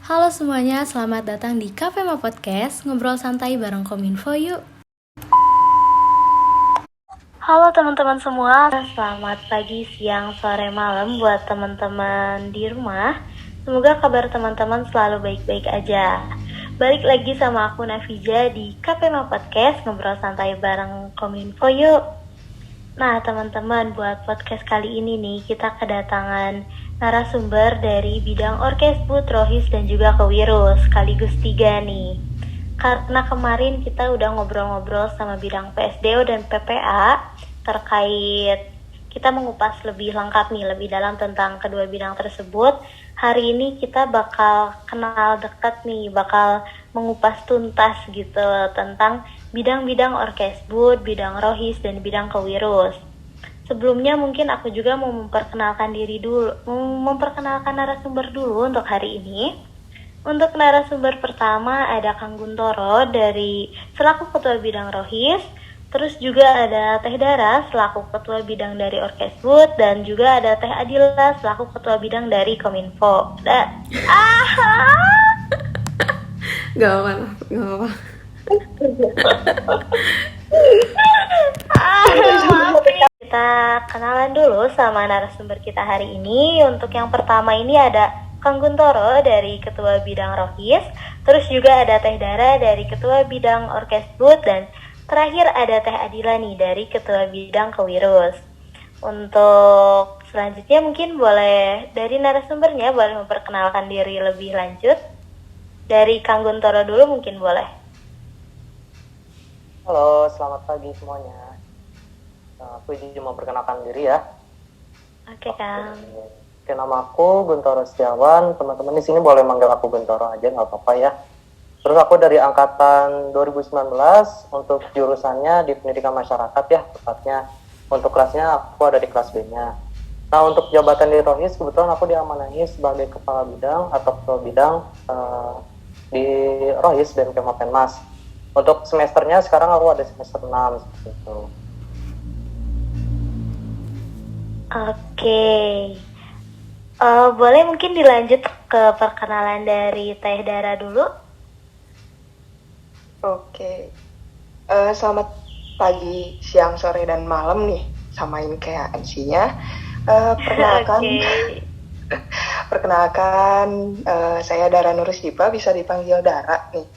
Halo semuanya, selamat datang di Cafe Ma Podcast, ngobrol santai bareng Kominfo yuk. Halo teman-teman semua, selamat pagi, siang, sore, malam buat teman-teman di rumah. Semoga kabar teman-teman selalu baik-baik aja. Balik lagi sama aku Nafija di Cafe Ma Podcast, ngobrol santai bareng Kominfo yuk. Nah teman-teman, buat podcast kali ini nih kita kedatangan narasumber dari bidang Orkesbud, Rohis, dan juga Kewirus sekaligus 3 nih. Karena kemarin kita udah ngobrol-ngobrol sama bidang PSDO dan PPA terkait kita mengupas lebih lengkap nih, lebih dalam tentang kedua bidang tersebut. Hari ini kita bakal kenal dekat nih, bakal mengupas tuntas gitu tentang bidang-bidang Orkesbud, bidang Rohis, dan bidang Kewirus. Sebelumnya mungkin aku juga mau memperkenalkan diri dulu, memperkenalkan narasumber dulu untuk hari ini. Untuk narasumber pertama ada Kang Guntoro dari selaku Ketua Bidang Rohis, terus juga ada Teh Dara selaku Ketua Bidang dari Orkesbud, dan juga ada Teh Adila selaku Ketua Bidang dari Kominfo. Gak apa-apa. Maaf nih. Kita kenalan dulu sama narasumber kita hari ini. Untuk yang pertama ini ada Kang Guntoro dari Ketua Bidang Rohis, terus juga ada Teh Dara dari Ketua Bidang Orkesbud, dan terakhir ada Teh Adila nih dari Ketua Bidang Kewirus. Untuk selanjutnya mungkin boleh dari narasumbernya boleh memperkenalkan diri lebih lanjut. Dari Kang Guntoro dulu mungkin boleh. Halo, selamat pagi semuanya. Aku izin memperkenalkan diri ya. Oke, Kang. Oke, nama aku Guntoro Setiawan. Teman-teman di sini boleh manggil aku Guntoro aja, nggak apa-apa ya. Terus aku dari angkatan 2019 untuk jurusannya di pendidikan masyarakat ya, tepatnya untuk kelasnya aku ada di kelas B-nya. Nah, untuk jabatan di Rohis kebetulan aku diamanahi sebagai kepala bidang atau ketua bidang di Rohis dan Kemapenmas. Untuk semesternya sekarang aku ada semester 6 seperti itu. Oke. Boleh mungkin dilanjut ke perkenalan dari Teh Dara dulu? Oke. Selamat pagi, siang, sore, dan malam nih. Samain kayak MC-nya. Perkenalkan, perkenalkan saya Dara Nursipa, bisa dipanggil Dara nih.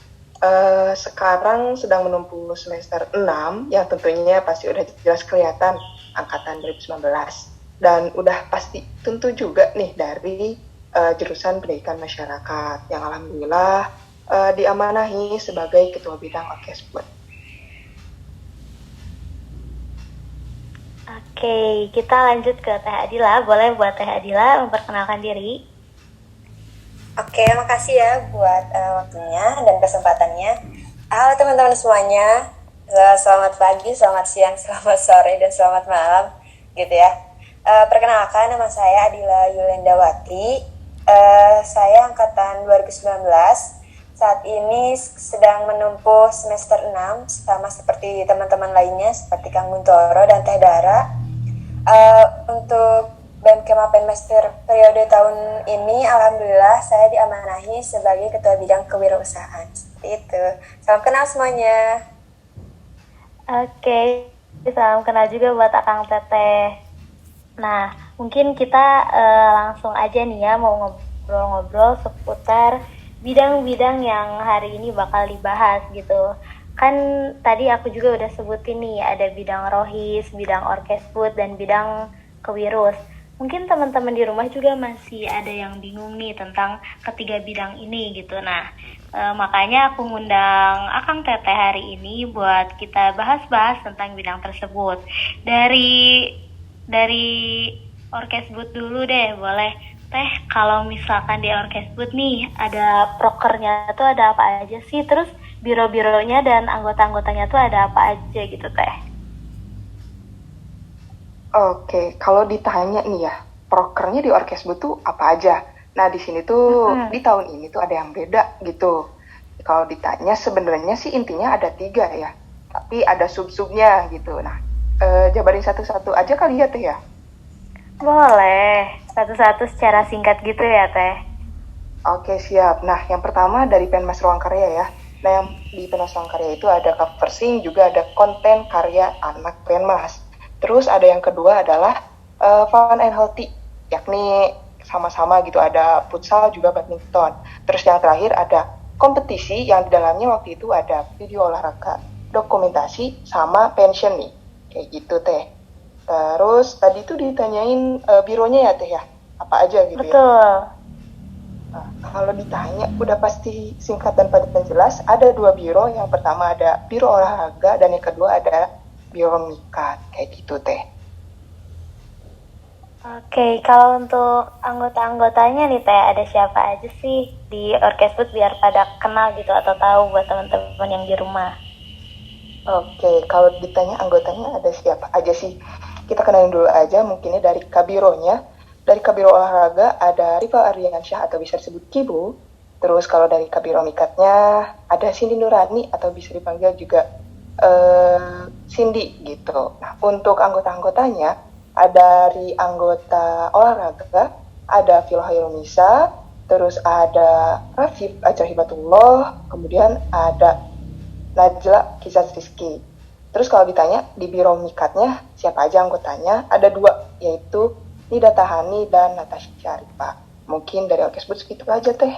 Sekarang sedang menempuh semester 6 yang tentunya pasti udah jelas kelihatan angkatan 2019 dan udah pasti tentu juga nih dari jurusan pendidikan masyarakat yang alhamdulillah diamanahi sebagai ketua bidang Orkesbud. Oke, kita lanjut ke Teh Adila. Boleh buat Teh Adila memperkenalkan diri? Oke, makasih ya buat waktunya dan kesempatannya. Halo teman-teman semuanya, selamat pagi, selamat siang, selamat sore, dan selamat malam, gitu ya. Perkenalkan, nama saya Adila Yulendawati. Saya angkatan 2019. Saat ini sedang menempuh semester 6, sama seperti teman-teman lainnya, seperti Kang Guntoro dan Teh Dara. Untuk Kemapenmaster periode tahun ini, alhamdulillah saya diamanahi sebagai ketua bidang kewirausahaan. Seperti itu. Salam kenal semuanya. Oke, salam kenal juga buat Akang Teteh. Nah, mungkin kita langsung aja nih ya mau ngobrol-ngobrol seputar bidang-bidang yang hari ini bakal dibahas gitu. Kan tadi aku juga udah sebutin nih, ada bidang Rohis, bidang Orkesbud, dan bidang Kewirus. Mungkin teman-teman di rumah juga masih ada yang bingung nih tentang ketiga bidang ini gitu. Nah, makanya aku ngundang Akang Teteh hari ini buat kita bahas-bahas tentang bidang tersebut. Dari Orkesbud dulu deh, boleh. Teh, kalau misalkan di Orkesbud nih, ada prokernya tuh ada apa aja sih? Terus biro-bironya dan anggota-anggotanya tuh ada apa aja gitu, Teh? Oke, kalau ditanya nih ya, prokernya di Orkesbud tuh apa aja? Nah, di sini tuh di tahun ini tuh ada yang beda gitu. Kalau ditanya sebenarnya sih intinya ada 3 ya, tapi ada sub-subnya gitu. Nah, jabarin satu-satu aja kali ya Teh ya. Boleh, satu-satu secara singkat gitu ya Teh. Oke, siap. Nah, yang pertama dari Penmas Ruang Karya ya. Nah, yang di Penmas Ruang Karya itu ada cover sing, juga ada konten karya anak Penmas. Terus ada yang kedua adalah fun and healthy, yakni sama-sama gitu, ada futsal juga badminton. Terus yang terakhir ada kompetisi yang di dalamnya waktu itu ada video olahraga, dokumentasi, sama pension nih. Kayak gitu teh. Terus tadi tuh ditanyain bironya ya teh ya, apa aja gitu ya. Betul. Nah, kalau ditanya udah pasti singkat dan padat dan jelas. Ada 2 biro, yang pertama ada biro olahraga dan yang kedua ada biro mikat, kayak gitu teh. Oke, kalau untuk anggota-anggotanya nih Teh, ada siapa aja sih di Orkesbud biar pada kenal gitu atau tahu buat teman-teman yang di rumah? Oke, kalau ditanya anggotanya ada siapa aja sih, kita kenalin dulu aja mungkinnya dari kabironya. Dari kabiro olahraga ada Rifa Ardiansyah atau bisa disebut Kibu. Terus kalau dari kabiro mikatnya ada Cindy Nurani atau bisa dipanggil juga Cindy gitu. Nah, untuk anggota-anggotanya ada dari anggota olahraga ada Phil Hairunisa, terus ada Rafif Ajar Hibatullah, kemudian ada Najla Kisas Rizky. Terus kalau ditanya di biro mikatnya siapa aja anggotanya, ada 2, yaitu Nida Tahani dan Natasha Syarifah. Mungkin dari Orkesbud segitu aja teh.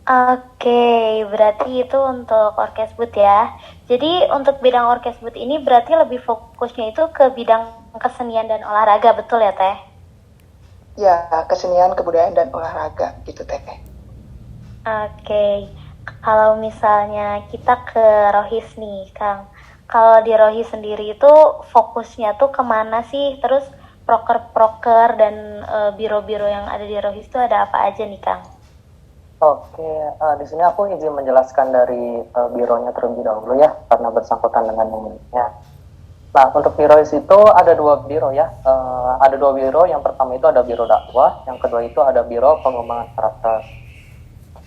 Oke, berarti itu untuk Orkesbud ya. Jadi untuk bidang Orkesbud ini berarti lebih fokusnya itu ke bidang kesenian dan olahraga, betul ya Teh? Ya, kesenian, kebudayaan, dan olahraga gitu teh. Oke, kalau misalnya kita ke Rohis nih Kang. Kalau di Rohis sendiri itu fokusnya tuh kemana sih? Terus proker-proker dan biro-biro yang ada di Rohis itu ada apa aja nih Kang? Oke, di sini aku izin menjelaskan dari bironya terlebih dahulu ya, karena bersangkutan dengan momennya. Nah, untuk biro itu ada 2 biro ya. Ada 2 biro. Yang pertama itu ada biro dakwah, yang kedua itu ada biro pengembangan karakter.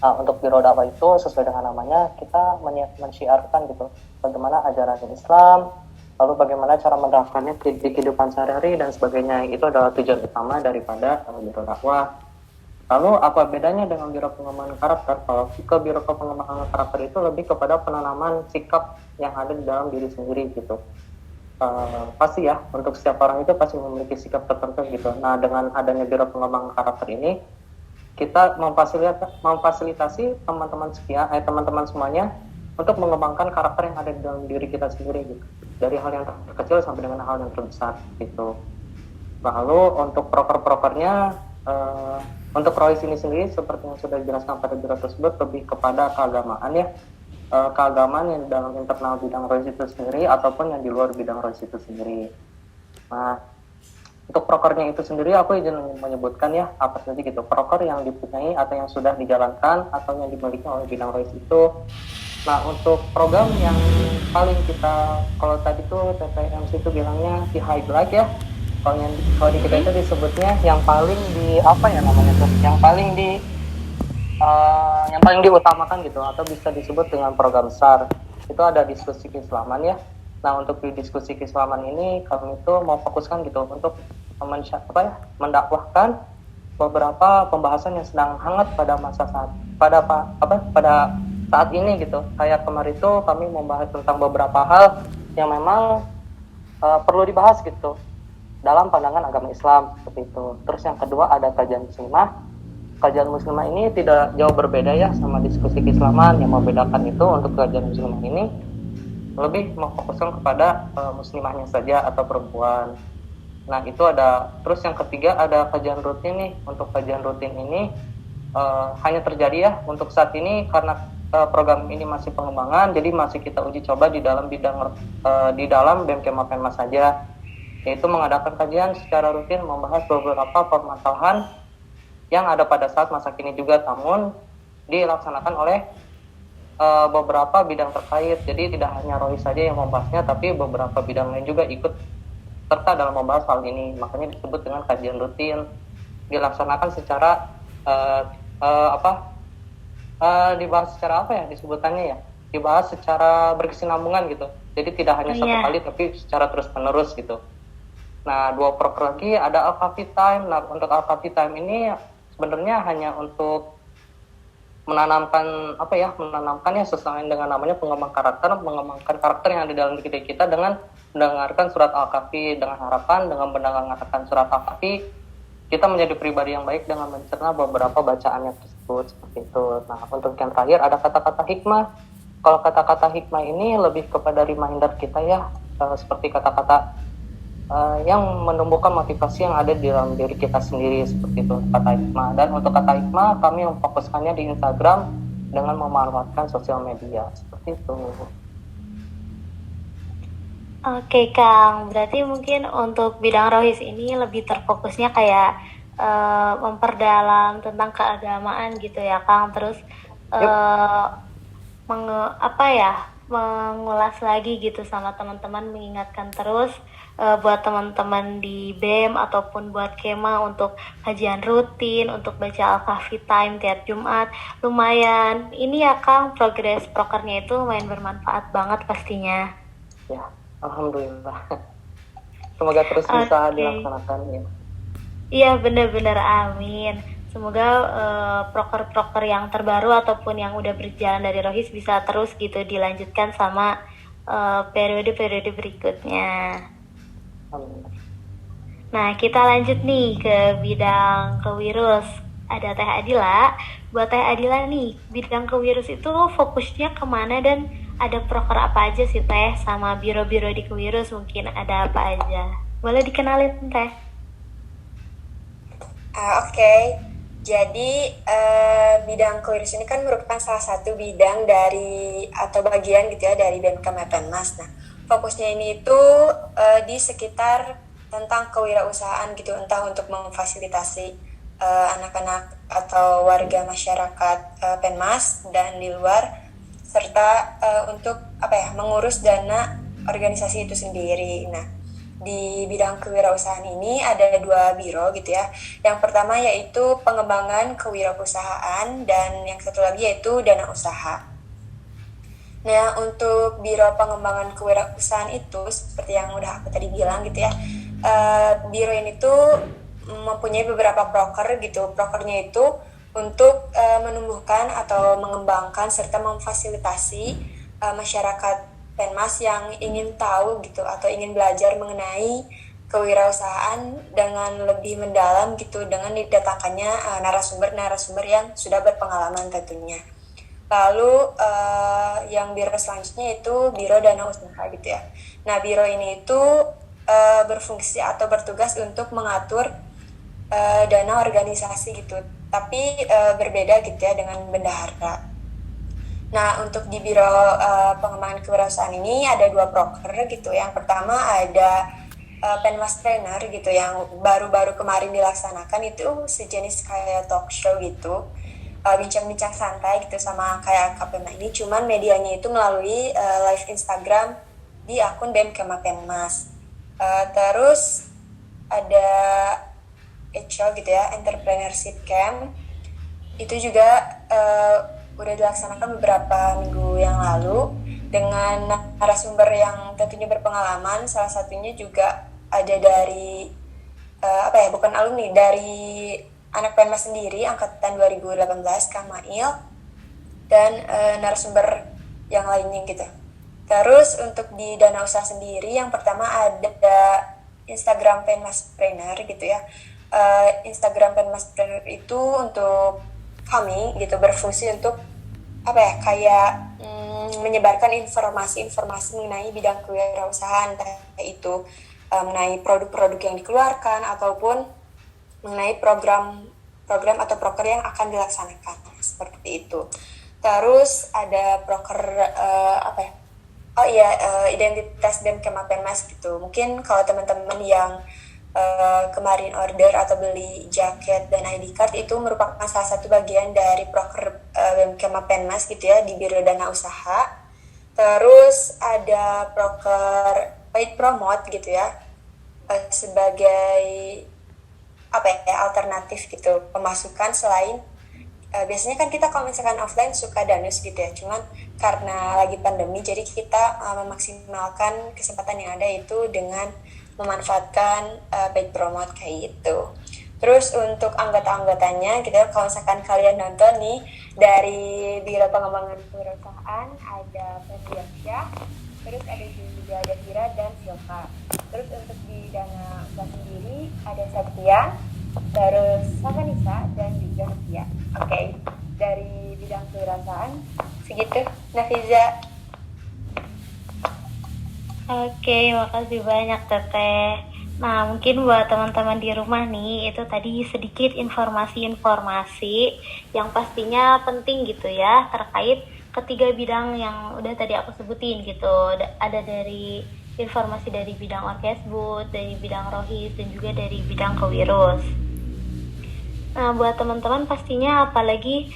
Nah, untuk biro dakwah itu sesuai dengan namanya, kita mensiarkan gitu bagaimana ajaran Islam, lalu bagaimana cara menerapkannya di kehidupan sehari-hari dan sebagainya. Itu adalah tujuan utama daripada biro dakwah. Lalu apa bedanya dengan biro pengembangan karakter? Kalau ke biro pengembangan karakter itu lebih kepada penanaman sikap yang ada di dalam diri sendiri gitu. Pasti ya, untuk setiap orang itu pasti memiliki sikap tertentu gitu. Nah, dengan adanya biro pengembangan karakter ini, kita memfasilitasi teman-teman semuanya untuk mengembangkan karakter yang ada di dalam diri kita sendiri gitu. Dari hal yang terkecil sampai dengan hal yang terbesar gitu. Lalu untuk proker-prokernya, untuk Rohis ini sendiri seperti yang sudah dijelaskan pada biro tersebut lebih kepada keagamaan ya. Keagamaan yang dalam internal bidang Rohis itu sendiri ataupun yang di luar bidang Rohis itu sendiri. Nah, untuk prokernya itu sendiri aku izin menyebutkan ya apa saja gitu proker yang dipunyai atau yang sudah dijalankan atau yang dimiliki oleh bidang Rohis itu. Nah, untuk program yang paling kita, kalau tadi tuh TPMC itu bilangnya di highlight ya, kalau di kita itu disebutnya yang paling di apa ya namanya tuh, yang paling diutamakan gitu atau bisa disebut dengan program SAR. Itu ada diskusi keislaman ya. Nah, untuk di diskusi keislaman ini kami itu mau fokuskan gitu untuk mendakwahkan beberapa pembahasan yang sedang hangat pada saat ini gitu. Kayak kemarin itu kami membahas tentang beberapa hal yang memang perlu dibahas gitu dalam pandangan agama Islam seperti itu. Terus yang kedua ada kajian muslimah. Kajian muslimah ini tidak jauh berbeda ya sama diskusi keislaman. Yang membedakan itu untuk kajian muslimah ini lebih memfokuskan kepada muslimahnya saja atau perempuan. Nah, itu ada. Terus yang ketiga ada kajian rutin nih. Untuk kajian rutin ini hanya terjadi ya untuk saat ini karena program ini masih pengembangan, jadi masih kita uji coba di dalam BMKM Penmas saja, yaitu mengadakan kajian secara rutin membahas beberapa permasalahan yang ada pada saat masa kini juga, namun dilaksanakan oleh beberapa bidang terkait. Jadi tidak hanya Rohis saja yang membahasnya, tapi beberapa bidang lain juga ikut serta dalam membahas hal ini. Makanya disebut dengan kajian rutin, dilaksanakan secara dibahas secara apa ya disebutannya ya, dibahas secara berkesinambungan gitu. Jadi tidak hanya satu kali, tapi secara terus menerus gitu. Nah, 2 proker lagi ada Al-Kafi Time. Nah, untuk Al-Kafi Time ini sebenarnya hanya untuk menanamkan ya sesuai dengan namanya mengembangkan karakter yang ada dalam diri kita dengan mendengarkan surat Al-Kahfi, dengan harapan dengan mendengarkan surat Al-Kahfi kita menjadi pribadi yang baik dengan mencerna beberapa bacaannya tersebut, seperti itu. Nah, untuk yang terakhir ada kata-kata hikmah. Kalau kata-kata hikmah ini lebih kepada reminder kita ya, seperti kata-kata yang menumbuhkan motivasi yang ada di dalam diri kita sendiri, seperti itu kata hikmah. Dan untuk kata hikmah kami memfokuskannya di Instagram dengan memanfaatkan sosial media, seperti itu. Oke Kang, berarti mungkin untuk bidang rohis ini lebih terfokusnya kayak memperdalam tentang keagamaan gitu ya Kang. Terus mengulas lagi gitu sama teman-teman, mengingatkan terus buat teman-teman di BEM ataupun buat Kema untuk kajian rutin, untuk baca Al-Kahfi time tiap Jumat. Lumayan, ini ya Kang, progres prokernya itu lumayan bermanfaat banget pastinya. Ya, alhamdulillah. Semoga terus bisa dilaksanakan ya. Iya, benar-benar amin. Semoga proker-proker yang terbaru ataupun yang udah berjalan dari Rohis bisa terus gitu dilanjutkan sama periode-periode berikutnya. Amin. Nah, kita lanjut nih ke bidang kewirus. Ada Teh Adila. Buat Teh Adila nih, bidang kewirus itu fokusnya kemana dan ada proker apa aja sih Teh, sama biro-biro di kewirus mungkin ada apa aja? Boleh dikenalin Teh? Oke. Jadi bidang kewirus ini kan merupakan salah satu bidang dari atau bagian gitu ya dari BMK Mepenmas. Nah, fokusnya ini itu di sekitar tentang kewirausahaan gitu, entah untuk memfasilitasi anak-anak atau warga masyarakat Penmas dan di luar, serta untuk mengurus dana organisasi itu sendiri. Nah, di bidang kewirausahaan ini ada 2 biro gitu ya. Yang pertama yaitu pengembangan kewirausahaan dan yang satu lagi yaitu dana usaha. Nah, untuk biro pengembangan kewirausahaan itu seperti yang udah aku tadi bilang gitu ya. Biro ini tuh mempunyai beberapa proker gitu. Prokernya itu untuk menumbuhkan atau mengembangkan serta memfasilitasi masyarakat Penmas yang ingin tahu gitu atau ingin belajar mengenai kewirausahaan dengan lebih mendalam gitu, dengan didatangkannya narasumber-narasumber yang sudah berpengalaman tentunya. Lalu yang biro selanjutnya itu biro dana usaha gitu ya. Nah, biro ini itu berfungsi atau bertugas untuk mengatur dana organisasi gitu, tapi berbeda gitu ya dengan bendahara. Nah, untuk di biro pengembangan kewirausahaan ini ada 2 proker gitu. Yang pertama ada Penmas Trainer gitu yang baru-baru kemarin dilaksanakan, itu sejenis kayak talk show gitu, bincang-bincang santai gitu sama kayak KPMA ini, cuman medianya itu melalui live Instagram di akun BEM Kema Penmas. Terus ada ECHO gitu ya, Entrepreneurship Camp, itu juga udah dilaksanakan beberapa minggu yang lalu dengan narasumber yang tentunya berpengalaman. Salah satunya juga ada dari bukan alumni, dari anak Penmas sendiri angkatan 2018, Kang Mail, dan narasumber yang lainnya gitu. Terus untuk di dana usaha sendiri, yang pertama ada Instagram Penmas Trainer gitu ya. Instagram Penmas Trainer itu untuk kami gitu berfungsi untuk menyebarkan informasi-informasi mengenai bidang kewirausahaan, entah itu mengenai produk-produk yang dikeluarkan ataupun mengenai program atau proker yang akan dilaksanakan, seperti itu. Terus ada proker identitas BEM Kema Penmas gitu. Mungkin kalau teman-teman yang kemarin order atau beli jaket dan ID card itu merupakan salah satu bagian dari proker BEM Kema Penmas gitu ya di biro dana usaha. Terus ada proker paid promote gitu ya, sebagai alternatif gitu pemasukan selain biasanya kan kita kalau misalkan offline suka danus gitu ya, cuman karena lagi pandemi jadi kita memaksimalkan kesempatan yang ada itu dengan memanfaatkan paid promote kayak gitu. Terus untuk anggota-anggotanya gitu, kalau misalkan kalian nonton nih, dari Biro Pengembangan Kewirausahaan ada Febriansyah, terus ada juga Davira dan Silva. Terus untuk di dana usaha sendiri ada Satria, terus Savanisa dan juga Novia. Oke, dari bidang kewirausahaan segitu, Nafiza. Oke, makasih banyak Teteh. Nah, mungkin buat teman-teman di rumah nih, itu tadi sedikit informasi-informasi yang pastinya penting gitu ya, terkait ketiga bidang yang udah tadi aku sebutin gitu. Ada dari informasi dari bidang Orkesbud, dari bidang Rohis, dan juga dari bidang Kewirus. Nah, buat teman-teman pastinya apalagi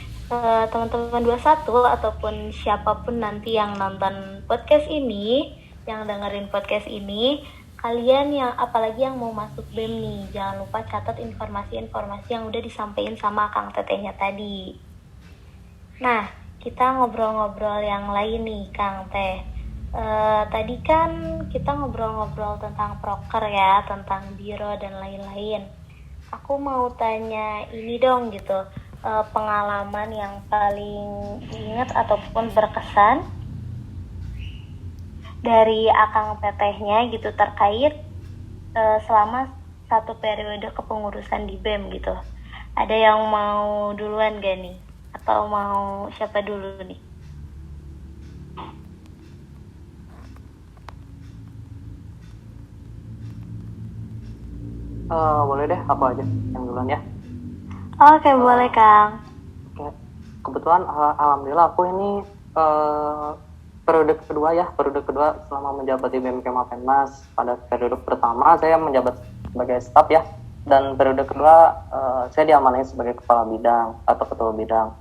teman-teman 21 ataupun siapapun nanti yang nonton podcast ini, yang dengerin podcast ini, kalian yang apalagi yang mau masuk BEM nih, jangan lupa catat informasi-informasi yang udah disampaikan sama Kang Tetehnya tadi. Nah, kita ngobrol-ngobrol yang lain nih Kang Teh. Tadi kan kita ngobrol-ngobrol tentang proker ya, tentang biro dan lain-lain. Aku mau tanya ini dong gitu, pengalaman yang paling diingat ataupun berkesan dari Akang Tetehnya gitu terkait selama satu periode kepengurusan di BEM gitu. Ada yang mau duluan gak nih? Atau mau siapa dulu nih? Boleh deh, aku aja yang duluan ya. Oke, boleh Kang. Oke. Kebetulan alhamdulillah aku ini periode kedua selama menjabat di BEM Kemapenmas. Pada periode pertama saya menjabat sebagai staf ya, dan periode kedua saya diamanahi sebagai kepala bidang atau ketua bidang.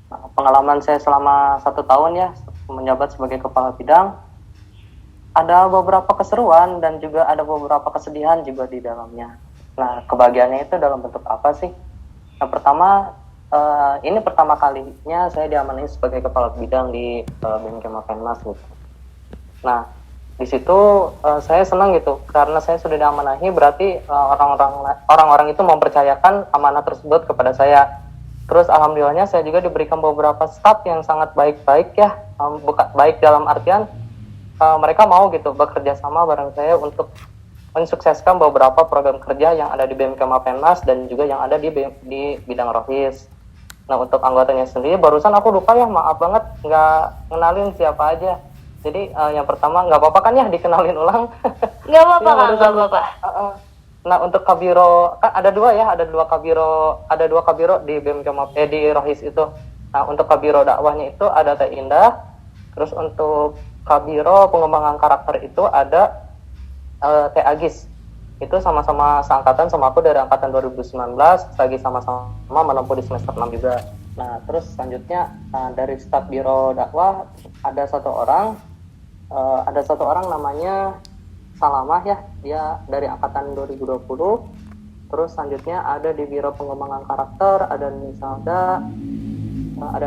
Nah, pengalaman saya selama 1 tahun ya menjabat sebagai kepala bidang, ada beberapa keseruan dan juga ada beberapa kesedihan juga di dalamnya. Nah, kebahagiaannya itu dalam bentuk apa sih? Yang pertama, ini pertama kalinya saya diamanahi sebagai kepala bidang di BEM Kemapenmas gitu. Nah, di situ saya senang gitu karena saya sudah diamanahi, berarti orang-orang itu mempercayakan amanah tersebut kepada saya. Terus alhamdulillahnya saya juga diberikan beberapa staf yang sangat baik-baik ya, baik dalam artian mereka mau gitu bekerja sama bareng saya untuk mensukseskan beberapa program kerja yang ada di BEM Kemapenmas dan juga yang ada di bidang Rohis. Nah, untuk anggotanya sendiri barusan aku lupa ya, maaf banget nggak kenalin siapa aja. Jadi yang pertama nggak apa-apa kan ya dikenalin ulang? Nggak apa-apa Ya, Kang, nggak apa-apa. Nah, untuk kabiro kan ada dua kabiro di BEM di Rohis itu. Nah, untuk kabiro dakwahnya itu ada Teh Indah. Terus untuk kabiro pengembangan karakter itu ada Teh Agis. Itu sama-sama seangkatan sama aku dari angkatan 2019, lagi sama-sama menempuh di semester 6 juga. Nah, terus selanjutnya dari staf biro dakwah ada satu orang namanya Salamah ya, dia dari angkatan 2020. Terus selanjutnya ada di biro pengembangan karakter ada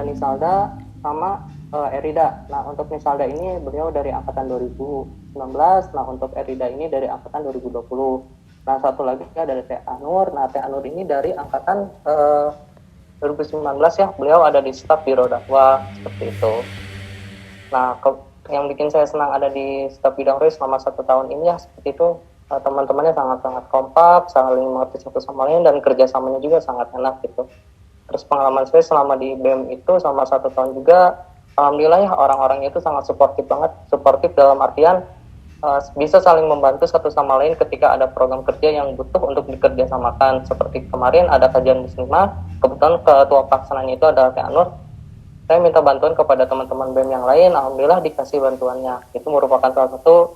Nisalda sama Erida. Nah, untuk Nisalda ini beliau dari angkatan 2019, nah untuk Erida ini dari angkatan 2020. Nah, satu lagi ada Teh Anur. Nah, Teh Anur ini dari angkatan 2019 ya, beliau ada di staf biro dakwah seperti itu. Nah, yang bikin saya senang ada di staf bidang Rohis selama 1 tahun ini ya seperti itu, teman-temannya sangat-sangat kompak, saling mengerti satu sama lain, dan kerjasamanya juga sangat enak gitu. Terus pengalaman saya selama di BEM itu selama 1 tahun juga, alhamdulillah ya orang-orangnya itu sangat suportif banget. Suportif dalam artian bisa saling membantu satu sama lain ketika ada program kerja yang butuh untuk dikerjasamakan. Seperti kemarin ada kajian muslimah, kebetulan ketua pelaksananya itu adalah Teh Anur. Saya minta bantuan kepada teman-teman BEM yang lain, alhamdulillah dikasih bantuannya. Itu merupakan salah satu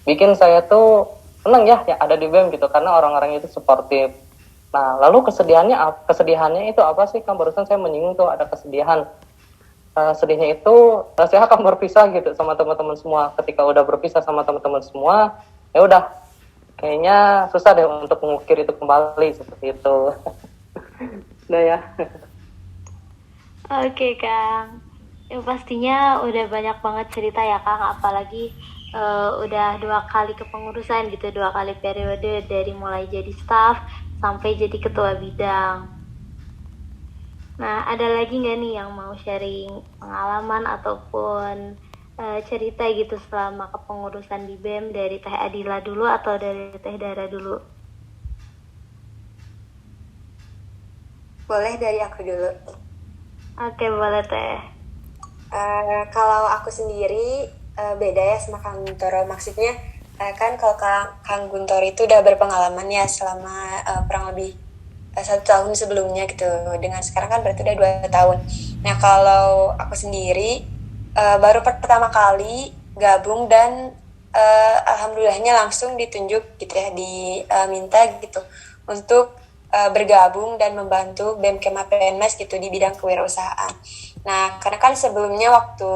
bikin saya tuh senang ya ada di BEM gitu, karena orang-orangnya itu suportif. Nah, lalu kesedihannya itu apa sih? Kan barusan saya menyinggung tuh ada kesedihan. Sedihnya itu saya akan berpisah gitu sama teman-teman semua. Ketika udah berpisah sama teman-teman semua, ya udah kayaknya susah deh untuk mengukir itu kembali seperti itu. Udah ya. Oke Kang, ya pastinya udah banyak banget cerita ya Kang, apalagi udah 2 kali kepengurusan gitu, 2 kali periode dari mulai jadi staff sampai jadi ketua bidang. Nah, ada lagi nggak nih yang mau sharing pengalaman ataupun cerita gitu selama kepengurusan di BEM, dari Teh Adila dulu atau dari Teh Dara dulu? Boleh dari aku dulu. Oke, boleh Teh. Kalau aku sendiri beda ya sama Kang Guntoro. Maksudnya kan kalau Kang Guntoro itu udah berpengalaman ya selama kurang lebih 1 tahun sebelumnya gitu. Dengan sekarang kan berarti udah 2 tahun. Nah kalau aku sendiri baru pertama kali gabung dan alhamdulillahnya langsung ditunjuk gitu ya, diminta gitu untuk bergabung dan membantu BEM Kemaprenmas gitu di bidang kewirausahaan. Nah, karena kan sebelumnya waktu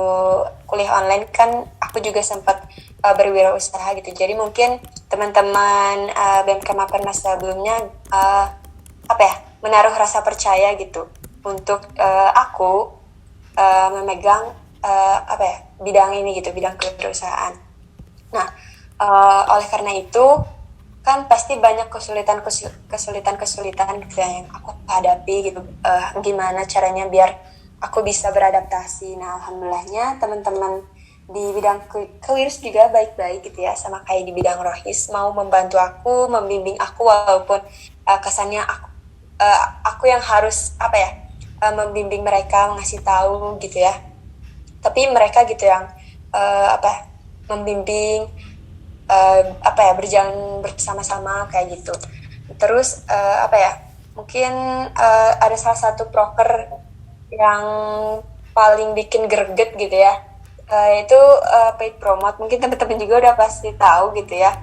kuliah online kan aku juga sempat berwirausaha gitu. Jadi mungkin teman-teman BEM Kemaprenmas sebelumnya menaruh rasa percaya gitu untuk aku memegang bidang ini gitu, bidang kewirausahaan. Nah, oleh karena itu kan pasti banyak kesulitan gitu ya yang aku hadapi gitu. Gimana caranya biar aku bisa beradaptasi. Nah, alhamdulillahnya teman-teman di bidang kewirus juga baik-baik gitu ya, sama kayak di bidang rohis, mau membantu aku, membimbing aku, walaupun kesannya aku yang harus membimbing mereka, ngasih tahu gitu ya. Tapi mereka gitu yang membimbing, berjalan bersama-sama kayak gitu. Terus mungkin ada salah satu proker yang paling bikin greget gitu ya, itu paid promote. Mungkin teman-teman juga udah pasti tahu gitu ya.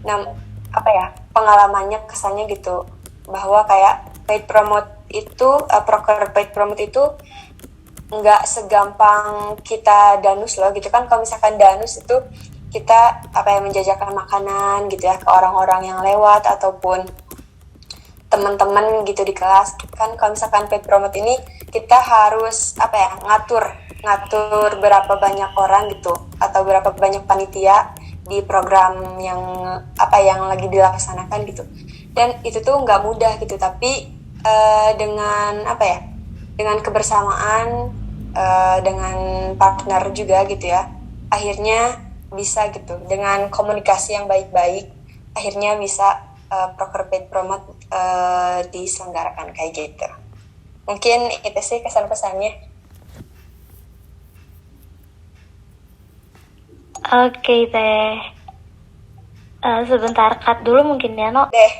Nah, pengalamannya, kesannya gitu, bahwa kayak paid promote itu, proker paid promote itu nggak segampang kita danus loh gitu kan. Kalau misalkan danus itu kita menjajakan makanan gitu ya ke orang-orang yang lewat ataupun teman-teman gitu di kelas kan. Kalau misalkan paid promote ini kita harus ngatur berapa banyak orang gitu atau berapa banyak panitia di program yang lagi dilaksanakan gitu. Dan itu tuh nggak mudah gitu, tapi dengan kebersamaan, dengan partner juga gitu ya, akhirnya bisa gitu, dengan komunikasi yang baik-baik, akhirnya bisa proker paid promote diselenggarakan kayak gitu. Mungkin itu sih kesan-pesannya. Oke Teh, sebentar cut dulu mungkin ya No. Deh.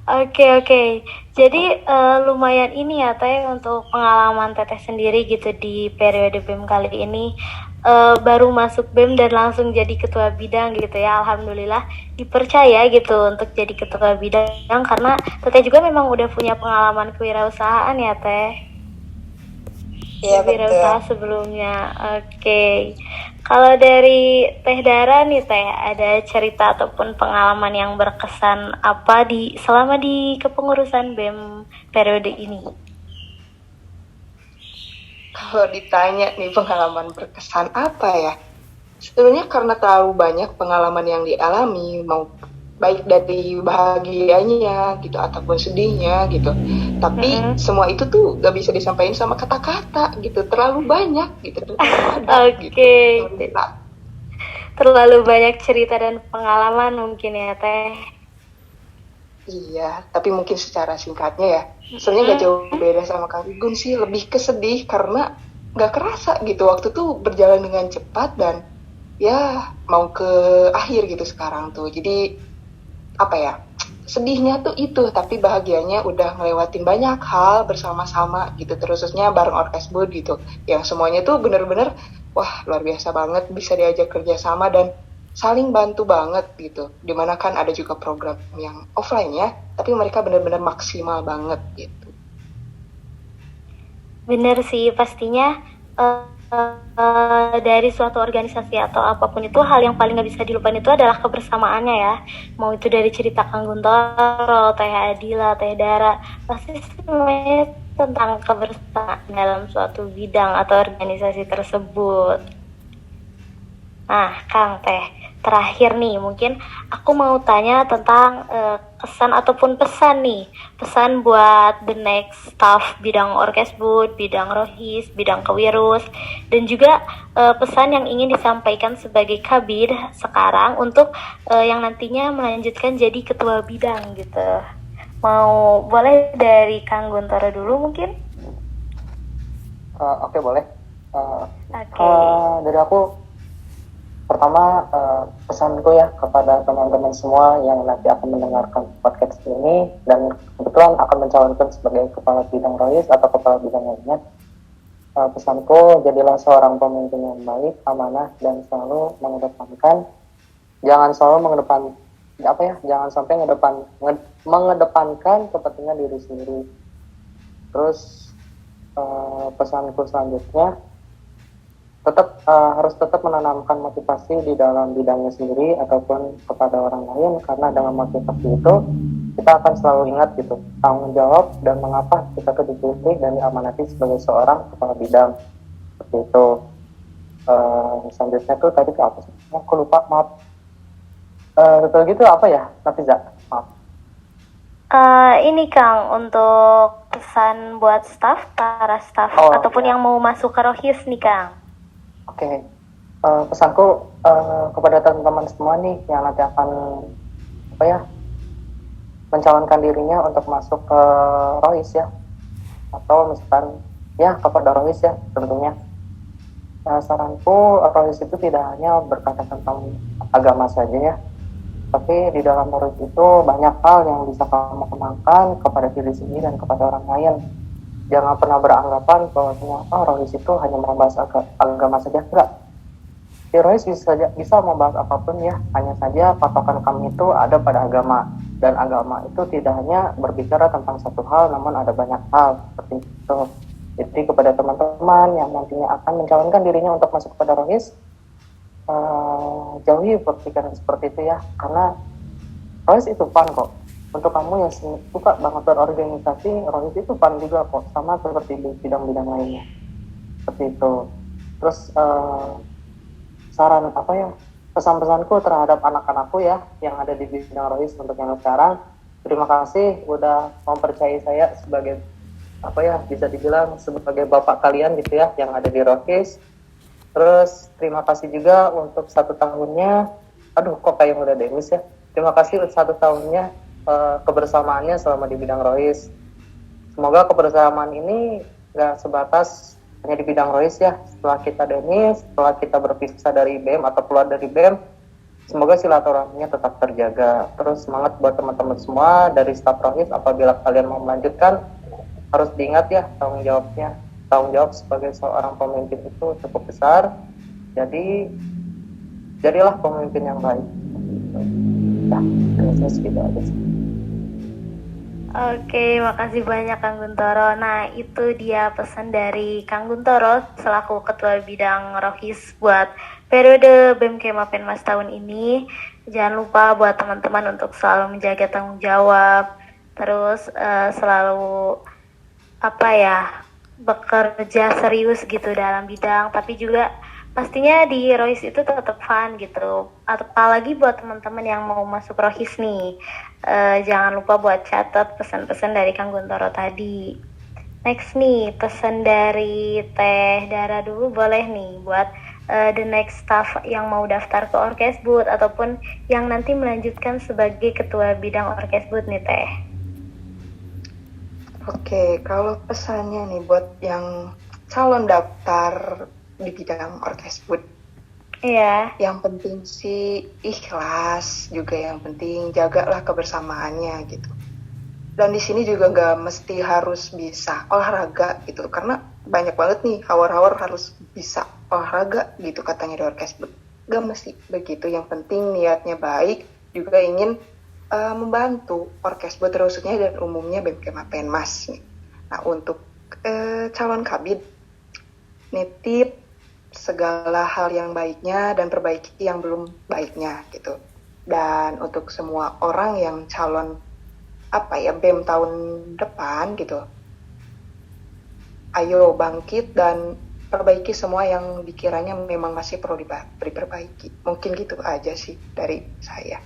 Oke. Jadi lumayan ini ya Teh untuk pengalaman Teteh sendiri gitu di periode BEM kali ini. Baru masuk BEM dan langsung jadi ketua bidang gitu ya. Alhamdulillah dipercaya gitu untuk jadi ketua bidang karena Teteh juga memang udah punya pengalaman kewirausahaan ya Teh. Iya, Wirausaha sebelumnya. Oke. Kalau dari Teh Dara nih Teh, ada cerita ataupun pengalaman yang berkesan apa selama di kepengurusan BEM periode ini? Kalau ditanya nih pengalaman berkesan apa ya? Sebenarnya karena terlalu banyak pengalaman yang dialami, mau baik dari bahagianya gitu ataupun sedihnya gitu. Tapi semua itu tuh gak bisa disampaikan sama kata-kata gitu, terlalu banyak gitu. Oke. Terlalu banyak cerita dan pengalaman mungkin ya Teh. Iya, tapi mungkin secara singkatnya ya, sebenarnya gak jauh beda sama Kang Igun sih, lebih kesedih karena gak kerasa gitu, waktu tuh berjalan dengan cepat dan ya mau ke akhir gitu sekarang tuh. Jadi sedihnya tuh itu, tapi bahagianya udah ngelewatin banyak hal bersama-sama gitu, terusnya bareng Orkesbud gitu, yang semuanya tuh bener-bener wah luar biasa banget, bisa diajak kerjasama dan saling bantu banget gitu. Dimana kan ada juga program yang offline ya, tapi mereka bener-bener maksimal banget gitu. Bener sih, pastinya dari suatu organisasi atau apapun itu, hal yang paling gak bisa dilupain itu adalah kebersamaannya ya. Mau itu dari cerita Kang Guntoro, Teh Adila, Teh Dara, pasti semuanya tentang kebersamaan dalam suatu bidang atau organisasi tersebut. Nah Kang Teh, terakhir nih, mungkin aku mau tanya tentang kesan ataupun pesan nih, pesan buat the next staff bidang orkesbud, bidang rohis, bidang kewirus, dan juga pesan yang ingin disampaikan sebagai kabid sekarang untuk yang nantinya melanjutkan jadi ketua bidang gitu. Mau boleh dari Kang Guntoro dulu mungkin? Oke, boleh. Oke. Dari aku, pertama pesanku ya kepada teman-teman semua yang nanti akan mendengarkan podcast ini dan kebetulan akan mencalonkan sebagai kepala bidang rohis atau kepala bidang lainnya. Pesanku, jadilah seorang pemimpin yang baik, amanah, dan selalu jangan sampai mengedepankan kepentingan diri sendiri. Terus pesanku selanjutnya, harus tetap menanamkan motivasi di dalam bidangnya sendiri ataupun kepada orang lain, karena dengan motivasi itu kita akan selalu ingat gitu tanggung jawab dan mengapa kita dipilih dan diamanati sebagai seorang kepala bidang. Seperti itu. Selanjutnya tuh tadi ke apa sih? Aku lupa, maaf. Betul gitu apa ya, Nafiza? Maaf. Ini Kang, untuk pesan buat para staff ataupun yang mau masuk ke rohis nih Kang. Oke. Pesanku kepada teman-teman semua nih yang nanti akan mencalonkan dirinya untuk masuk ke rohis ya, atau misalkan ya kepada rohis ya tentunya. Saranku, rohis itu tidak hanya berkata tentang agama saja ya, tapi di dalam rohis itu banyak hal yang bisa kamu kembangkan kepada diri sendiri dan kepada orang lain. Jangan pernah beranggapan bahwa rohis itu hanya membahas agama saja. Enggak. Di rohis bisa membahas apapun ya, hanya saja patokan kami itu ada pada agama, dan agama itu tidak hanya berbicara tentang satu hal, namun ada banyak hal seperti itu. Jadi kepada teman-teman yang nantinya akan mencalonkan dirinya untuk masuk kepada rohis, jauhi berpikiran seperti itu ya, karena rohis itu fun kok. Untuk kamu yang suka banget berorganisasi, rohis itu fun juga kok, sama seperti di bidang-bidang lainnya. Seperti itu. Terus pesan-pesanku terhadap anak-anakku ya yang ada di bidang rohis untuk yang sekarang, terima kasih udah mempercayai saya sebagai bisa dibilang sebagai bapak kalian gitu ya yang ada di rohis. Terus terima kasih juga untuk 1 tahunnya, kok kayak udah demis ya. Terima kasih untuk 1 tahunnya kebersamaannya selama di bidang rohis. Semoga kebersamaan ini gak sebatas hanya di bidang rohis ya. Setelah kita demis, setelah kita berpisah dari BEM atau keluar dari BEM, semoga silaturahminya tetap terjaga. Terus semangat buat teman-teman semua dari staf rohis, apabila kalian mau melanjutkan, harus diingat ya tanggung jawabnya. Tanggung jawab sebagai seorang pemimpin itu cukup besar. Jadi jadilah pemimpin yang baik. Ya, saya segitu aja sih. Oke, makasih banyak Kang Guntoro. Nah, itu dia pesan dari Kang Guntoro selaku Ketua Bidang Rohis buat periode BEM Kema Penmas tahun ini. Jangan lupa buat teman-teman untuk selalu menjaga tanggung jawab, terus selalu bekerja serius gitu dalam bidang, tapi juga pastinya di rohis itu tetap fun gitu. Apalagi buat teman-teman yang mau masuk rohis nih, jangan lupa buat catat pesan-pesan dari Kang Guntoro tadi. Next nih, pesan dari Teh Dara dulu boleh nih buat the next staff yang mau daftar ke orkesbud ataupun yang nanti melanjutkan sebagai ketua bidang orkesbud nih Teh. Oke, kalau pesannya nih buat yang calon daftar di bidang orkesbud, yang penting sih ikhlas, juga yang penting jagalah kebersamaannya gitu. Dan di sini juga nggak mesti harus bisa olahraga gitu, karena banyak banget nih hawar-hawar harus bisa olahraga gitu katanya di orkesbud. Nggak mesti begitu, yang penting niatnya baik, juga ingin membantu orkesbud terusnya dan umumnya BEM Kema Penmas. Nah, untuk calon kabid, nitip segala hal yang baiknya dan perbaiki yang belum baiknya gitu. Dan untuk semua orang yang calon BEM tahun depan gitu, ayo bangkit dan perbaiki semua yang dikiranya memang masih perlu diperbaiki. Mungkin gitu aja sih dari saya.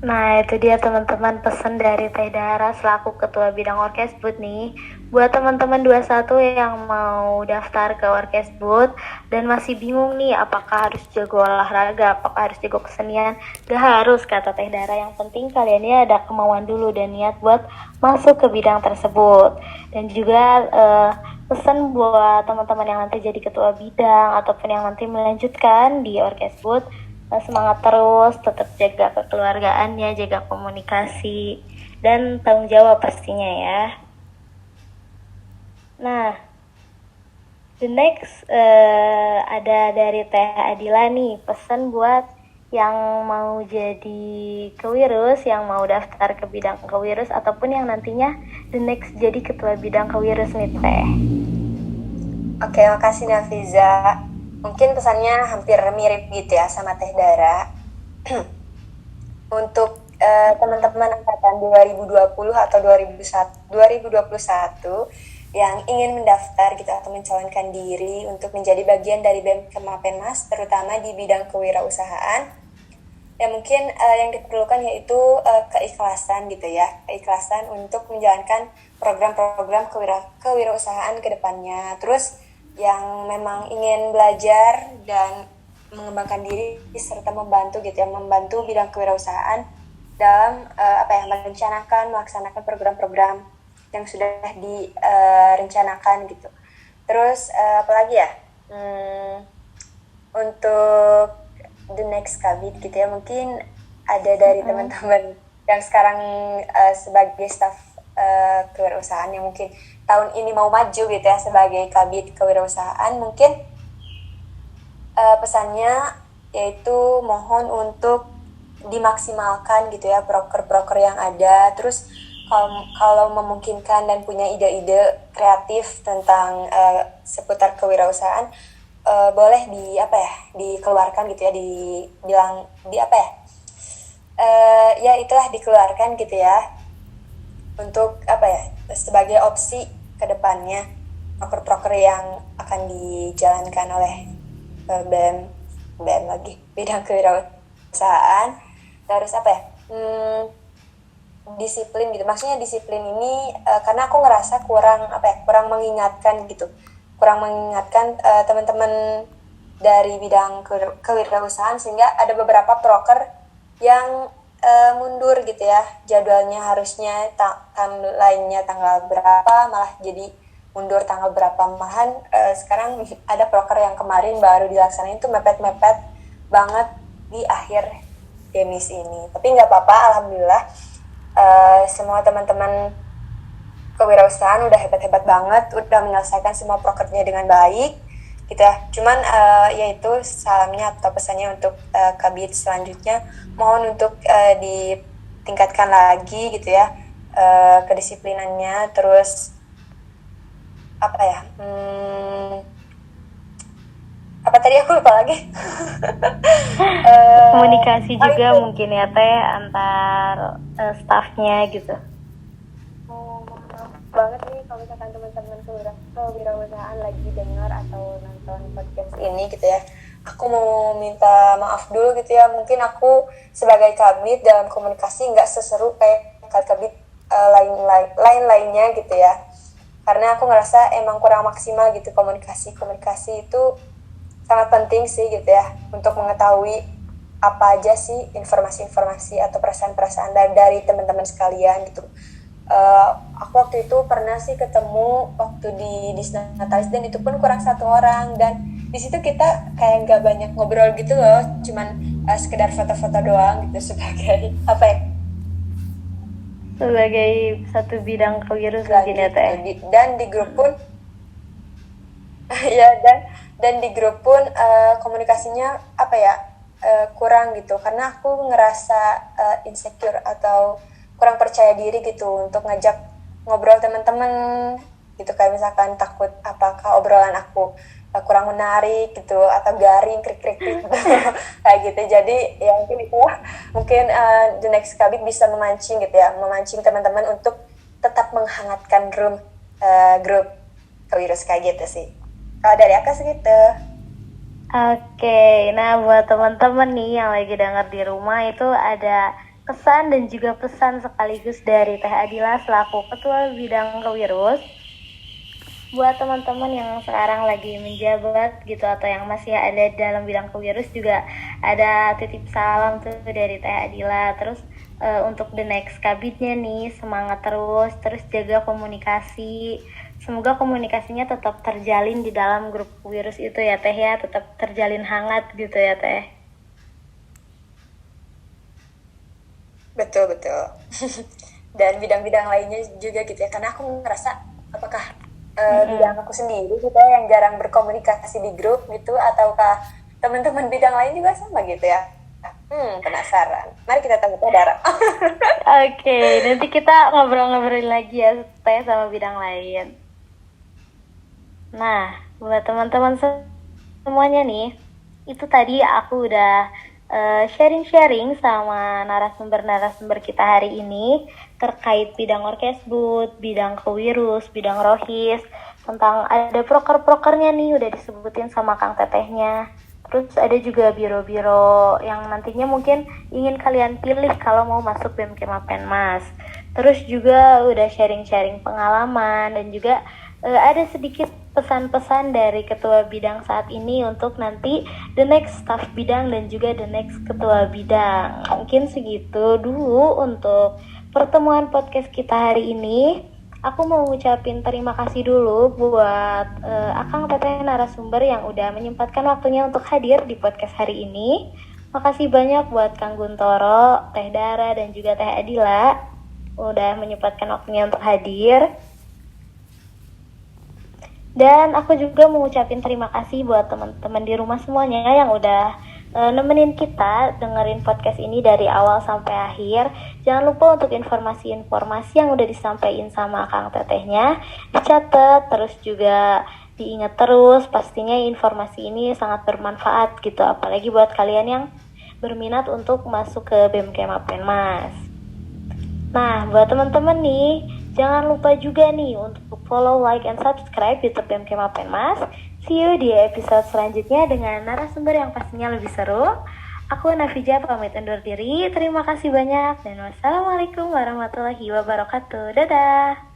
Nah, itu dia teman-teman pesan dari Teh Dara selaku Ketua Bidang Orkesbud nih. Buat teman-teman 21 yang mau daftar ke Orkesbud dan masih bingung nih apakah harus jago olahraga, apakah harus jago kesenian. Gak harus, kata Teh Dara. Yang penting kalian ini ada kemauan dulu dan niat buat masuk ke bidang tersebut. Dan juga pesan buat teman-teman yang nanti jadi ketua bidang ataupun yang nanti melanjutkan di Orkesbud, semangat terus, tetap jaga kekeluargaannya, jaga komunikasi, dan tanggung jawab pastinya ya. Nah, the next ada dari Teh Adila nih, pesan buat yang mau jadi kewirus, yang mau daftar ke bidang kewirus, ataupun yang nantinya the next jadi ketua bidang kewirus nih Teh. Oke, makasih Nafiza. Mungkin pesannya hampir mirip gitu ya sama Teh Dara. Untuk teman-teman angkatan 2020 atau 2021 yang ingin mendaftar gitu atau mencalonkan diri untuk menjadi bagian dari BEM Kemapenmas, terutama di bidang kewirausahaan, ya mungkin yang diperlukan yaitu keikhlasan gitu ya, keikhlasan untuk menjalankan program-program kewirausahaan ke depannya. Terus yang memang ingin belajar dan mengembangkan diri serta membantu gitu ya, membantu bidang kewirausahaan dalam merencanakan, melaksanakan program-program yang sudah direncanakan gitu. Terus apalagi ya, untuk the next kabit gitu ya, mungkin ada dari teman-teman yang sekarang sebagai staf kewirausahaan yang mungkin tahun ini mau maju gitu ya sebagai kabit kewirausahaan, mungkin pesannya yaitu mohon untuk dimaksimalkan gitu ya broker-broker yang ada. Terus kalau memungkinkan dan punya ide-ide kreatif tentang seputar kewirausahaan, boleh dikeluarkan gitu ya, ya itulah dikeluarkan gitu ya, untuk sebagai opsi ke depannya proker-proker yang akan dijalankan oleh BEM lagi bidang kewirausahaan. Terus disiplin gitu, maksudnya disiplin ini karena aku ngerasa kurang mengingatkan teman-teman dari bidang kewirausahaan, sehingga ada beberapa proker yang mundur gitu ya, jadwalnya harusnya timeline-nya tanggal berapa malah jadi mundur tanggal berapa, malahan sekarang ada proker yang kemarin baru dilaksanain itu mepet-mepet banget di akhir demis ini. Tapi nggak apa-apa, alhamdulillah semua teman-teman kewirausahaan udah hebat-hebat banget, udah menyelesaikan semua prokernya dengan baik gitu ya. Cuman yaitu salamnya atau pesannya untuk kabit selanjutnya, mohon untuk ditingkatkan lagi gitu ya kedisiplinannya. Terus apa tadi aku lupa lagi. Komunikasi juga mungkin ya Teh antar staffnya gitu. Banget nih kalau misalkan teman-teman kewirausahaan lagi dengar atau nonton podcast ini gitu ya, aku mau minta maaf dulu gitu ya, mungkin aku sebagai kabit dalam komunikasi nggak seseru kayak kabit lainnya gitu ya, karena aku ngerasa emang kurang maksimal gitu. Komunikasi itu sangat penting sih gitu ya, untuk mengetahui apa aja sih informasi-informasi atau perasaan-perasaan dari teman-teman sekalian gitu. Aku waktu itu pernah sih ketemu waktu di Disnatalis, dan itu pun kurang 1 orang, dan di situ kita kayak nggak banyak ngobrol gitu loh, cuman sekedar foto-foto doang gitu sebagai sebagai satu bidang kewirausahaan ya Teh. Dan di grup pun dan di grup pun komunikasinya kurang gitu, karena aku ngerasa insecure atau kurang percaya diri gitu untuk ngajak ngobrol teman-teman gitu, kayak misalkan takut apakah obrolan aku kurang menarik gitu atau garing krik gitu kayak gitu. Jadi ya mungkin the next kabit bisa memancing teman-teman untuk tetap menghangatkan grup kewirus kayak gitu sih. Kalau dari aku segitu. Oke, nah buat teman-teman nih yang lagi denger di rumah itu ada kesan dan juga pesan sekaligus dari Teh Adila selaku Ketua Bidang Kewirus. Buat teman-teman yang sekarang lagi menjabat gitu atau yang masih ada dalam bidang kewirus juga ada titip salam tuh dari Teh Adila. Terus untuk the next kabinetnya nih semangat terus jaga komunikasi. Semoga komunikasinya tetap terjalin di dalam grup kewirus itu ya Teh ya, tetap terjalin hangat gitu ya Teh. Betul. Dan bidang-bidang lainnya juga gitu ya, karena aku ngerasa apakah bidang aku sendiri gitu ya yang jarang berkomunikasi di grup gitu, ataukah teman-teman bidang lain juga sama gitu ya. Penasaran. Mari kita tanya Dara. Oke, nanti kita ngobrol-ngobrol lagi ya Teh sama bidang lain. Nah, buat teman-teman semuanya nih, itu tadi aku udah sharing-sharing sama narasumber-narasumber kita hari ini terkait bidang orkesbud, bidang kewirus, bidang rohis, tentang ada proker-prokernya nih udah disebutin sama Kang Tetehnya. Terus ada juga biro-biro yang nantinya mungkin ingin kalian pilih kalau mau masuk BEM-Kema Penmas. Terus juga udah sharing-sharing pengalaman dan juga ada sedikit pesan-pesan dari ketua bidang saat ini untuk nanti the next staff bidang dan juga the next ketua bidang. Mungkin segitu dulu untuk pertemuan podcast kita hari ini. Aku mau ngucapin terima kasih dulu buat Akang Teteh narasumber yang udah menyempatkan waktunya untuk hadir di podcast hari ini. Makasih banyak buat Kang Guntoro, Teh Dara, dan juga Teh Adila udah menyempatkan waktunya untuk hadir. Dan aku juga mau ngucapin terima kasih buat teman-teman di rumah semuanya yang udah nemenin kita dengerin podcast ini dari awal sampai akhir. Jangan lupa untuk informasi-informasi yang udah disampaikan sama Kang Tetehnya dicatat, terus juga diingat terus. Pastinya informasi ini sangat bermanfaat gitu, apalagi buat kalian yang berminat untuk masuk ke BEM-Kema Penmas. Nah, buat teman-teman nih, jangan lupa juga nih untuk follow, like, and subscribe YouTube BEM-Kema Penmas. See you di episode selanjutnya dengan narasumber yang pastinya lebih seru. Aku Nafija pamit undur diri. Terima kasih banyak dan wassalamualaikum warahmatullahi wabarakatuh. Dadah.